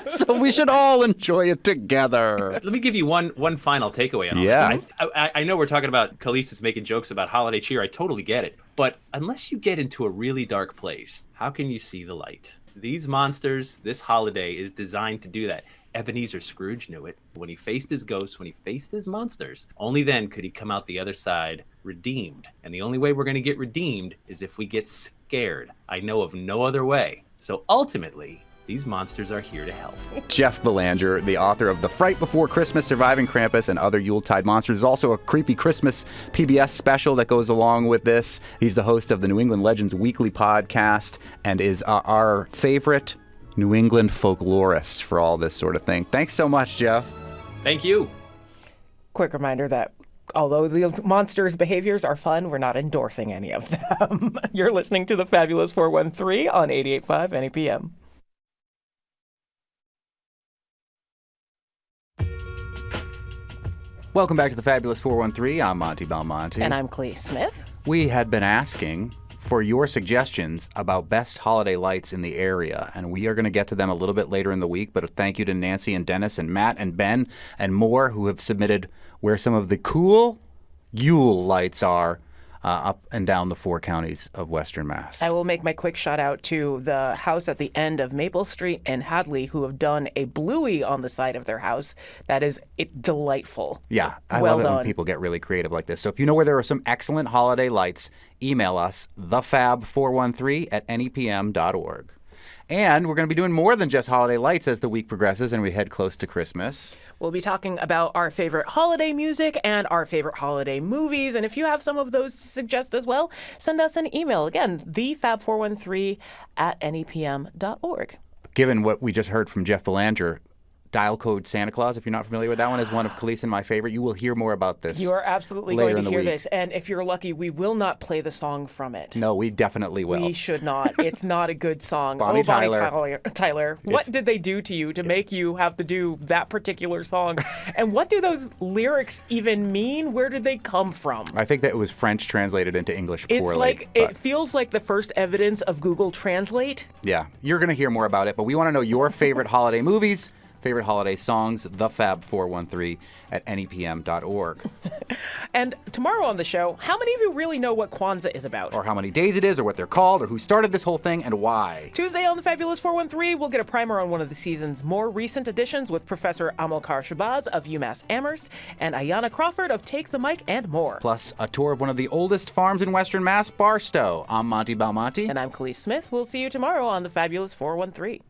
So we should all enjoy it together. Let me give you one final takeaway on all this. I know we're talking about Khaleesi's making jokes about holiday cheer. I totally get it. But unless you get into a really dark place, how can you see the light? These monsters, this holiday is designed to do that. Ebenezer Scrooge knew it. When he faced his ghosts, when he faced his monsters, only then could he come out the other side redeemed. And the only way we're going to get redeemed is if we get scared. I know of no other way. So ultimately, these monsters are here to help. Jeff Belanger, the author of The Fright Before Christmas, Surviving Krampus, and Other Yuletide Monsters, is also a creepy Christmas PBS special that goes along with this. He's the host of the New England Legends Weekly podcast and is our favorite New England folklorist for all this sort of thing. Thanks so much, Jeff. Thank you. Quick reminder that although the monsters' behaviors are fun, we're not endorsing any of them. You're listening to the Fabulous 413 on 88.5 NEPM. Welcome back to the Fabulous 413. I'm Monty Belmonte. And I'm Clee Smith. We had been asking for your suggestions about best holiday lights in the area, and we are going to get to them a little bit later in the week, but a thank you to Nancy and Dennis and Matt and Ben and more who have submitted where some of the cool Yule lights are up and down the 4 counties of Western Mass. I will make my quick shout out to the house at the end of Maple Street in Hadley who have done a bluey on the side of their house. That is delightful. Yeah, I well love it done. when people get really creative like this. So if you know where there are some excellent holiday lights, email us, thefab413@nepm.org. And we're going to be doing more than just holiday lights as the week progresses and we head close to Christmas. We'll be talking about our favorite holiday music and our favorite holiday movies. And if you have some of those to suggest as well, send us an email. Again, thefab413@nepm.org. Given what we just heard from Jeff Belanger, Dial Code Santa Claus, if you're not familiar with that one, is one of Khaleesi and my favorite. You will hear more about this. You are absolutely later going in to the hear week. this. And if you're lucky, we will not play the song from it. No, we definitely will. We should not. It's not a good song. Bonnie Tyler, what did they do to you to make you have to do that particular song? And what do those lyrics even mean? Where did they come from? I think that it was French translated into English poorly. It's like, it feels like the first evidence of Google Translate. Yeah, you're going to hear more about it, but we want to know your favorite holiday movies. favorite holiday songs, thefab413 at nepm.org. And tomorrow on the show, how many of you really know what Kwanzaa is about? Or how many days it is, or what they're called, or who started this whole thing, and why. Tuesday on the Fabulous 413, we'll get a primer on one of the season's more recent editions with Professor Amilcar Shabazz of UMass Amherst and Ayanna Crawford of Take the Mic and more. Plus, a tour of one of the oldest farms in Western Mass, Barstow. I'm Monty Belmonte. And I'm Khalees Smith. We'll see you tomorrow on the Fabulous 413.